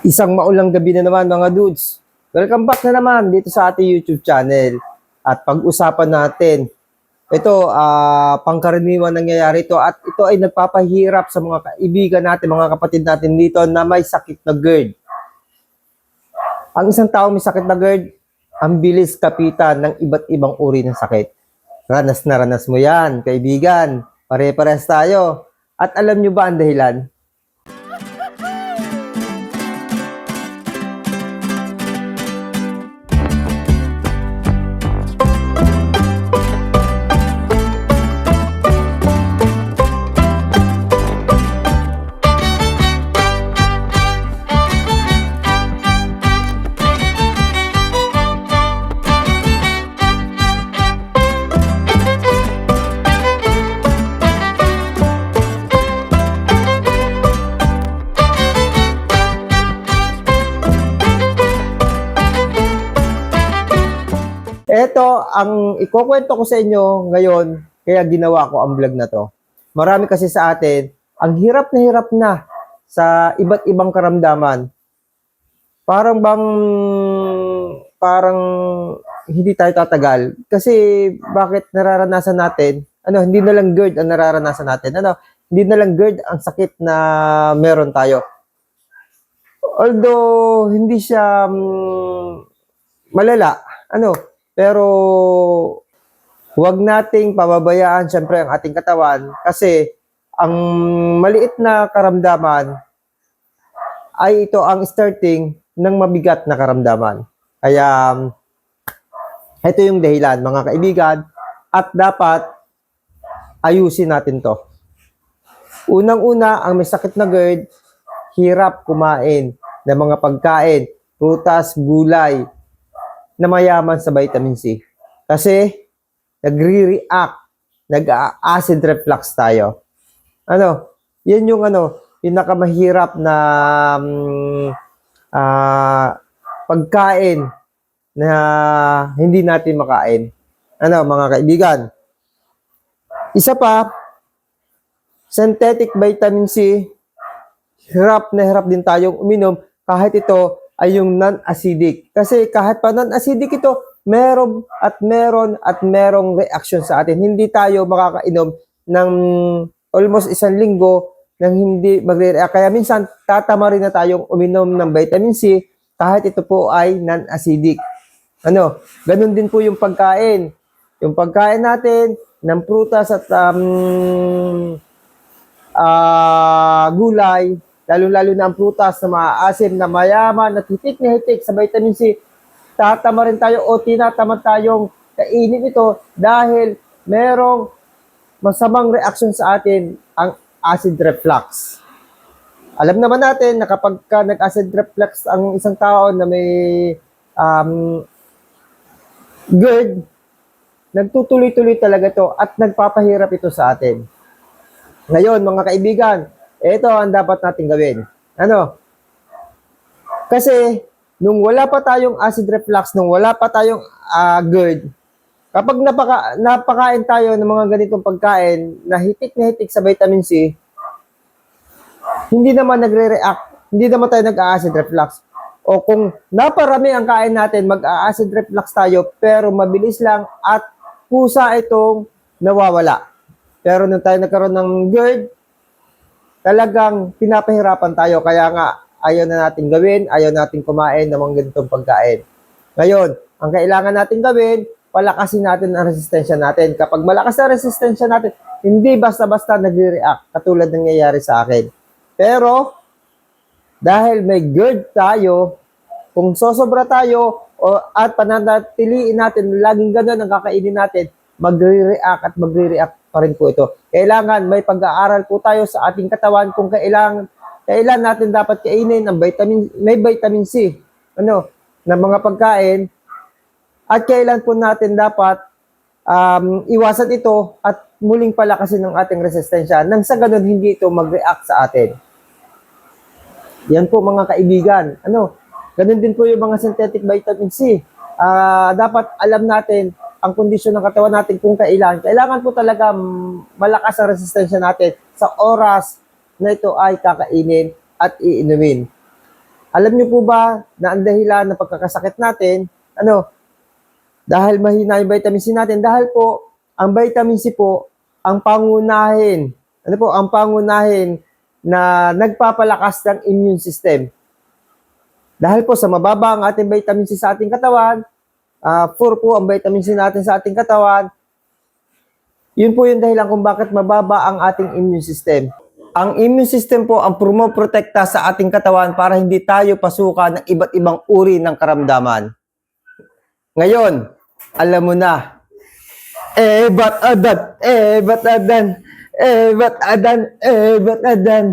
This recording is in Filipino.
Isang maulang gabi na naman mga dudes. Welcome back na naman dito sa ating YouTube channel. At pag-usapan natin, ito, pangkaraniwan nangyayari ito at ito ay nagpapahirap sa mga kaibigan natin, mga kapatid natin dito na may sakit na GERD. Ang isang tao may sakit na GERD, ang bilis kapitan ng iba't ibang uri ng sakit. Ranas na ranas mo yan, kaibigan. Pare-pares tayo. At alam nyo ba ang dahilan? Ito, ang ikukwento ko sa inyo ngayon, kaya ginawa ko ang vlog na to. Marami kasi sa atin, ang hirap na sa iba't ibang karamdaman. Parang hindi tayo tatagal. Kasi bakit nararanasan natin, hindi na lang GERD ang nararanasan natin. Hindi na lang GERD ang sakit na meron tayo. Although, hindi siya malala, pero huwag nating pababayaan siyempre ang ating katawan kasi ang maliit na karamdaman ay ito ang starting ng mabigat na karamdaman. Kaya ito yung dahilan mga kaibigan at dapat ayusin natin to. Unang-una, ang may sakit na GERD, hirap kumain ng mga pagkain, prutas, gulay, na mayaman sa vitamin C. Kasi, nagre-react, nag-acid reflux tayo. Yan yung pinakamahirap na pagkain na hindi natin makain. Mga kaibigan. Isa pa, synthetic vitamin C, hirap na hirap din tayong uminom kahit ito ay yung non-acidic. Kasi kahit pa non-acidic ito, merong reaction sa atin. Hindi tayo makakainom ng almost isang linggo nang hindi magre-react. Kaya minsan, tatama rin na tayong uminom ng vitamin C kahit ito po ay non-acidic. Ganun din po yung pagkain. Yung pagkain natin ng prutas at gulay, lalo-lalo na ang prutas na maaasim, na mayaman, at hitik na hitik sa vitamin C, tatama rin tayo o tinatamad tayong kainin ito dahil merong masamang reaction sa atin ang acid reflux. Alam naman natin na kapag nag-acid reflux ang isang tao na may GERD, nagtutuloy-tuloy talaga to at nagpapahirap ito sa atin. Ngayon, mga kaibigan, ito ang dapat natin gawin. Kasi, nung wala pa tayong acid reflux, nung wala pa tayong GERD, kapag napakain tayo ng mga ganitong pagkain na hitik sa vitamin C, hindi naman nagre-react, hindi naman tayo nag-acid reflux. O kung naparami ang kain natin, mag-acid reflux tayo, pero mabilis lang at kusa itong nawawala. Pero nung tayo nagkaroon ng GERD, talagang pinapahirapan tayo. Kaya nga, ayaw na natin gawin, ayaw natin kumain ng mga ganitong pagkain. Ngayon, ang kailangan natin gawin, palakasin natin ang resistensya natin. Kapag malakas na resistensya natin, hindi basta-basta nagre-react, katulad ng nangyayari sa akin. Pero, dahil may GERD tayo, kung sosobra tayo, at pananatiliin natin, laging ganun ang kakainin natin, magre-react pa rin po ito. Kailangan may pag-aaral po tayo sa ating katawan kung kailan natin dapat kainin ang may vitamin C, na mga pagkain, at kailan po natin dapat iwasan ito at muling palakasin ng ating resistensya nang sa ganun hindi ito mag-react sa atin. Yan po mga kaibigan. Ganun din po yung mga synthetic vitamin C. Dapat alam natin ang kondisyon ng katawan natin kung kailan. Kailangan po talaga malakas ang resistensya natin sa oras na ito ay kakainin at iinumin. Alam niyo po ba na ang dahilan ng pagkakasakit natin, dahil mahina yung vitamin C natin, dahil po, ang vitamin C po, ang pangunahin, ang pangunahin na nagpapalakas ng immune system. Dahil po sa mababa ang ating vitamin C sa ating katawan, 4 po ang vitamin C natin sa ating katawan, yun po yung dahilan kung bakit mababa ang ating immune system. Ang immune system po ang pumoprotekta sa ating katawan para hindi tayo pasukan ng iba't ibang uri ng karamdaman. Ngayon, alam mo na, ba't adan, ba't adan, ba't adan, ba't adan.